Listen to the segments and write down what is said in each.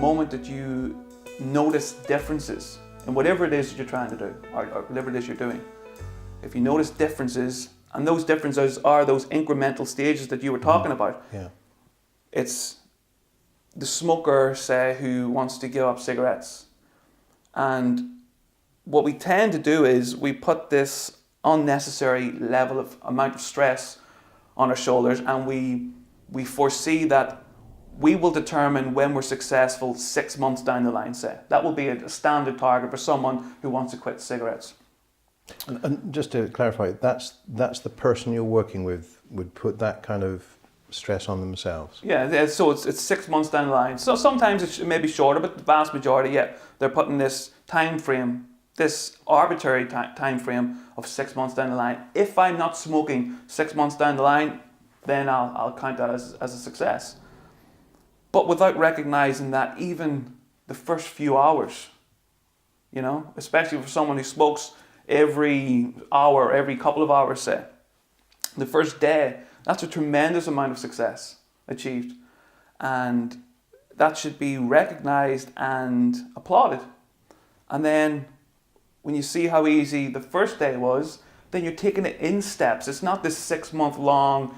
moment that you notice differences in whatever it is that you're trying to do, or whatever it is you're doing, if you notice differences, and those differences are those incremental stages that you were talking about. Yeah. It's the smoker, say, who wants to give up cigarettes. And what we tend to do is we put this unnecessary level of amount of stress on our shoulders, and we foresee that we will determine when we're successful 6 months down the line, say. That will be a standard target for someone who wants to quit cigarettes. And just to clarify, that's the person you're working with would put that kind of stress on themselves. Yeah, so it's 6 months down the line. So sometimes it may be shorter, but the vast majority, yeah, they're putting this time frame, this arbitrary time frame of 6 months down the line. If I'm not smoking 6 months down the line, then I'll count that as a success. But without recognizing that even the first few hours, you know, especially for someone who smokes every hour, every couple of hours, say, the first day, that's a tremendous amount of success achieved. And that should be recognized and applauded. And then when you see how easy the first day was, then you're taking it in steps. It's not this 6 month long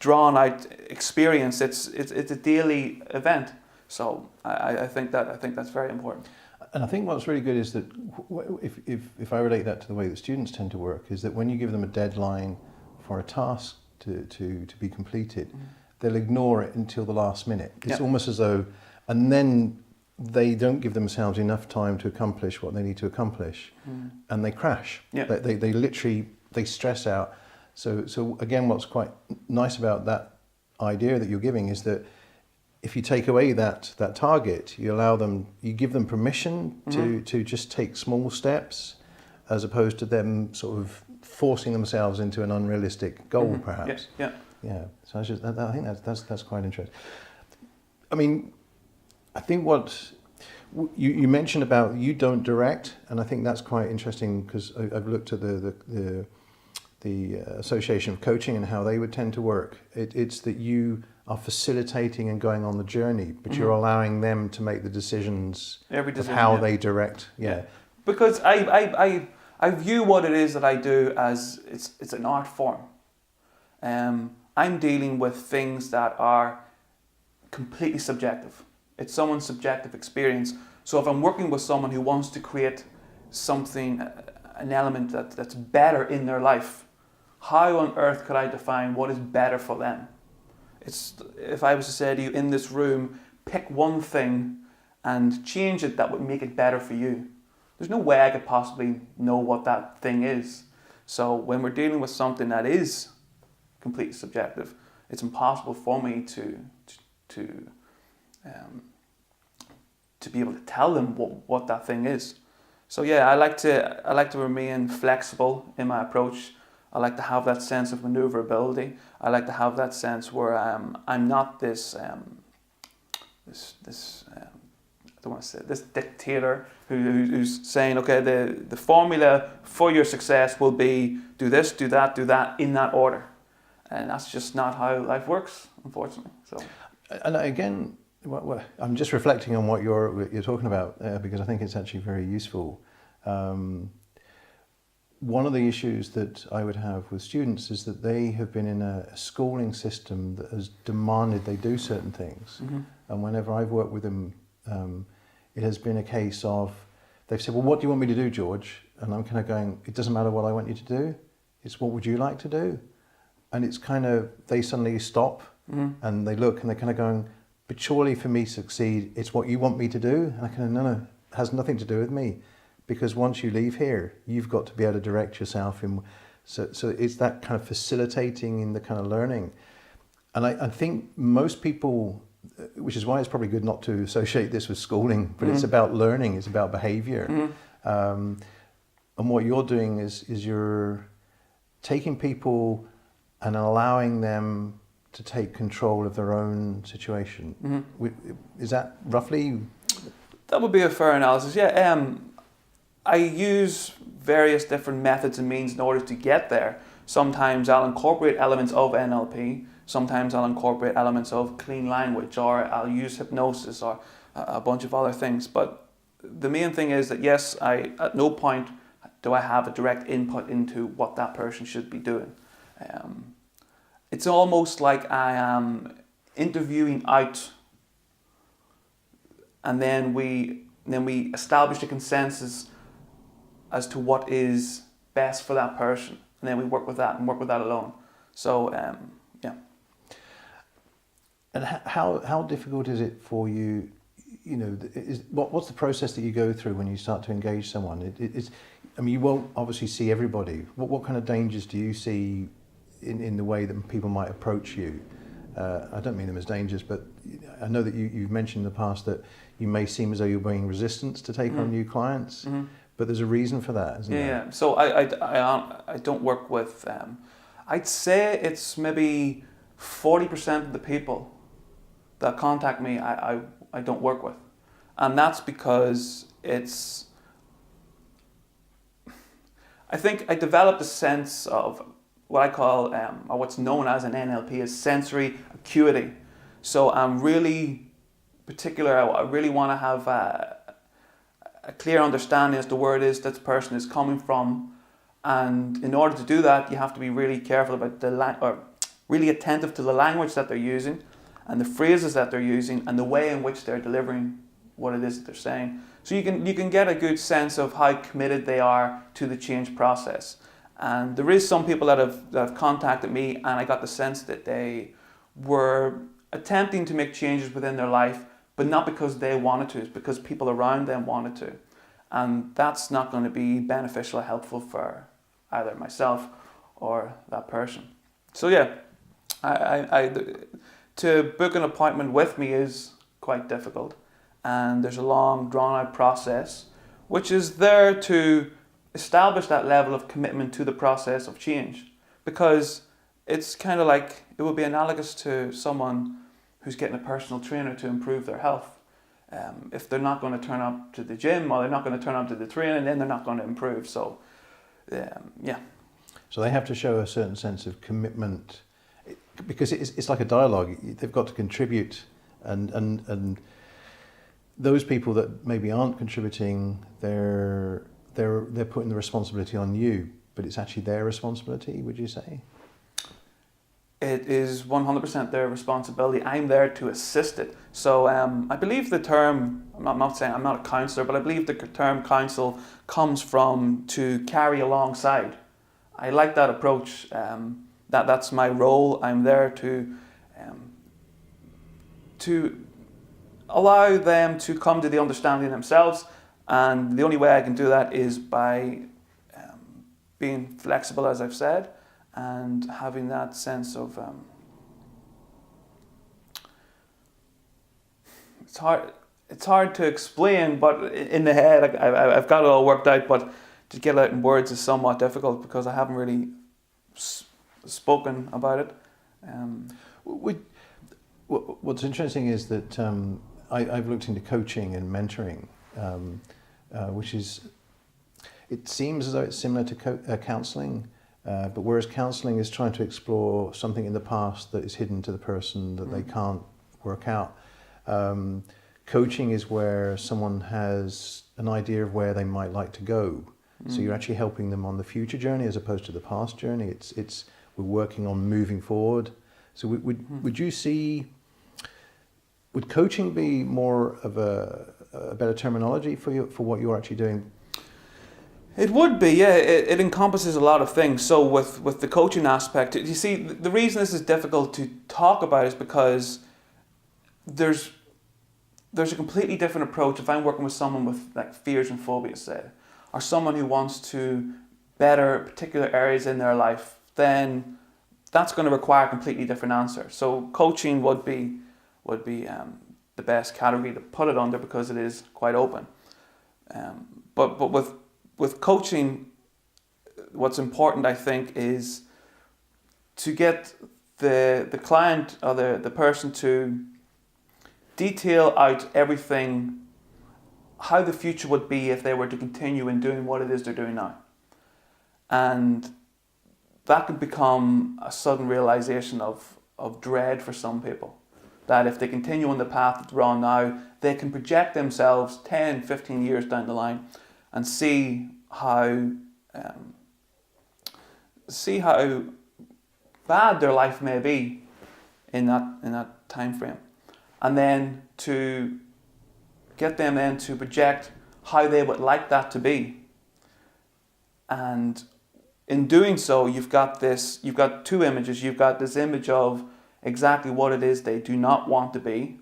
drawn out experience. It's a daily event. So I think that's very important. And I think what's really good is that if I relate that to the way that students tend to work, is that when you give them a deadline for a task to be completed, they'll ignore it until the last minute. It's almost as though, and then they don't give themselves enough time to accomplish what they need to accomplish, and they crash. They literally stress out. So again, what's quite nice about that idea that you're giving is that if you take away that target, you give them permission to just take small steps, as opposed to them sort of forcing themselves into an unrealistic goal, perhaps. Yeah. So I think that's quite interesting. I mean, I think what you mentioned about you don't direct, and I think that's quite interesting because I've looked at the Association of Coaching and how they would tend to work. It's that you are facilitating and going on the journey, but you're allowing them to make the decisions of how they direct. Yeah. Because I view what it is that I do as it's an art form. I'm dealing with things that are completely subjective. It's someone's subjective experience. So if I'm working with someone who wants to create something, an element that's better in their life, how on earth could I define what is better for them? If I was to say to you, in this room, pick one thing and change it that would make it better for you, there's no way I could possibly know what that thing is. So when we're dealing with something that is completely subjective, it's impossible for me to be able to tell them what that thing is. So yeah, I like to remain flexible in my approach. I like to have that sense of maneuverability. I like to have that sense where I'm not this dictator who's saying, okay, the formula for your success will be do this, do that in that order, and that's just not how life works, unfortunately. So, and again, I'm just reflecting on what you're talking about because I think it's actually very useful. One of the issues that I would have with students is that they have been in a schooling system that has demanded they do certain things. And whenever I've worked with them, it has been a case of, they've said, well, what do you want me to do, George? And I'm kind of going, it doesn't matter what I want you to do. It's what would you like to do? And it's kind of, they suddenly stop and they look and they're kind of going, but surely for me to succeed, it's what you want me to do? And I kind of, no, it has nothing to do with me. Because once you leave here, you've got to be able to direct yourself in. So it's that kind of facilitating in the kind of learning. And I think most people, which is why it's probably good not to associate this with schooling, but it's about learning, it's about behavior. And what you're doing is you're taking people and allowing them to take control of their own situation. Is that roughly? That would be a fair analysis, yeah. I use various different methods and means in order to get there. Sometimes I'll incorporate elements of NLP. Sometimes I'll incorporate elements of clean language, or I'll use hypnosis, or a bunch of other things. But the main thing is that yes, at no point do I have a direct input into what that person should be doing. It's almost like I am interviewing out, and then we establish a consensus as to what is best for that person, and then we work with that and work with that alone. So yeah. And how difficult is it for you? You know, what's the process that you go through when you start to engage someone? I mean, you won't obviously see everybody. What kind of dangers do you see in the way that people might approach you? I don't mean them as dangers, but I know that you've mentioned in the past that you may seem as though you're bringing resistance to take on new clients, but there's a reason for that, isn't there? Yeah. So I don't work with. I'd say it's maybe 40% of the people that contact me I don't work with, and that's because I think I developed a sense of what I call, or what's known as an NLP, is sensory acuity. So I'm really particular. I really want to have a clear understanding as to where it is that the person is coming from, and in order to do that, you have to be really careful about or really attentive to the language that they're using, and the phrases that they're using, and the way in which they're delivering what it is that they're saying. So you can get a good sense of how committed they are to the change process. And there is some people that have contacted me, and I got the sense that they were attempting to make changes within their life, but not because they wanted to, it's because people around them wanted to. And that's not going to be beneficial or helpful for either myself or that person. So yeah, to book an appointment with me is quite difficult, and there's a long drawn out process which is there to establish that level of commitment to the process of change, because it's kind of like, it would be analogous to someone who's getting a personal trainer to improve their health. If they're not going to turn up to the gym, or they're not going to turn up to the training, then they're not going to improve. So yeah. So they have to show a certain sense of commitment, because it's like a dialogue. They've got to contribute, and those people that maybe aren't contributing, they're putting the responsibility on you, but it's actually their responsibility, would you say? It is 100% their responsibility. I'm there to assist it. So I believe the term, I'm not saying I'm not a counsellor, but I believe the term counsel comes from to carry alongside. I like that approach. That's my role. I'm there to allow them to come to the understanding themselves, and the only way I can do that is by being flexible, as I've said, and having that sense of it's hard to explain, but in the head I've got it all worked out, but to get it out in words is somewhat difficult because I haven't really spoken about it. What's interesting is that I've looked into coaching and mentoring, which is, it seems as though it's similar to counselling, but whereas counselling is trying to explore something in the past that is hidden to the person that they can't work out, coaching is where someone has an idea of where they might like to go. So you're actually helping them on the future journey as opposed to the past journey. We're working on moving forward. So would you see, would coaching be more of a better terminology for what you're actually doing? It would be, yeah. It encompasses a lot of things. So with the coaching aspect, you see, the reason this is difficult to talk about is because there's a completely different approach if I'm working with someone with like fears and phobias, say, or someone who wants to better particular areas in their life, then that's going to require a completely different answer. So coaching would be the best category to put it under because it is quite open. But with coaching, what's important, I think, is to get the client or the person to detail out everything, how the future would be if they were to continue in doing what it is they're doing now. And that could become a sudden realization of dread for some people. That if they continue on the path that they're on now, they can project themselves 10, 15 years down the line and see how bad their life may be in that time frame. And then to get them then to project how they would like that to be. And in doing so, you've got two images. You've got this image of exactly what it is they do not want to be.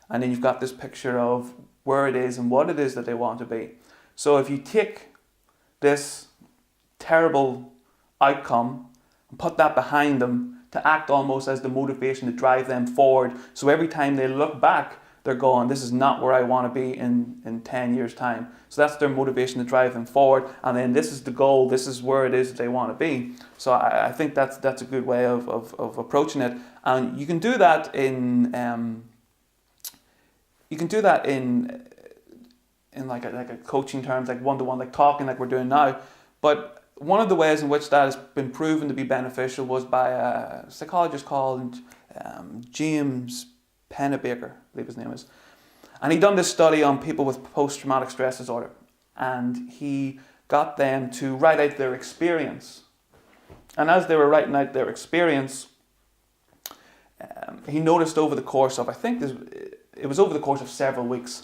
And then you've got this picture of where it is and what it is that they want to be. So if you take this terrible outcome and put that behind them to act almost as the motivation to drive them forward. So every time they look back, they're going, this is not where I want to be in 10 years' time. So that's their motivation to drive them forward. And then this is the goal, this is where it is that they want to be. So I think that's a good way of approaching it. And you can do that in like a coaching terms, like one-to-one, like talking like we're doing now. But one of the ways in which that has been proven to be beneficial was by a psychologist called James Pennebaker, I believe his name is. And he done this study on people with post-traumatic stress disorder. And he got them to write out their experience. And as they were writing out their experience, he noticed over the course of, it was over the course of several weeks,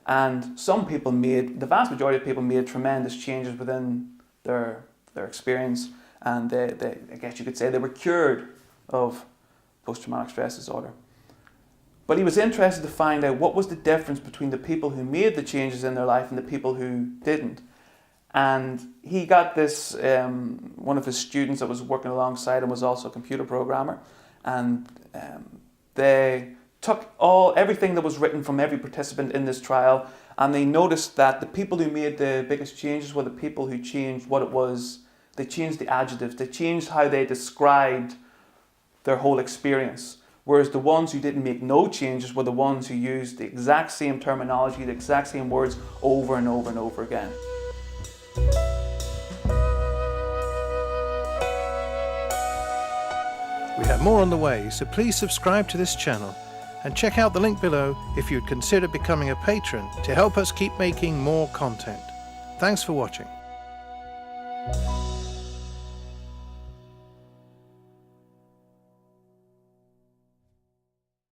and the vast majority of people made tremendous changes within their experience, and they, I guess you could say, they were cured of post-traumatic stress disorder. But he was interested to find out what was the difference between the people who made the changes in their life and the people who didn't. And he got this, one of his students that was working alongside him was also a computer programmer, and they took everything that was written from every participant in this trial, and they noticed that the people who made the biggest changes were the people who changed what it was. They changed the adjectives, they changed how they described their whole experience. Whereas the ones who didn't make no changes were the ones who used the exact same terminology, the exact same words over and over and over again. We have more on the way, so please subscribe to this channel and check out the link below if you'd consider becoming a patron to help us keep making more content. Thanks for watching.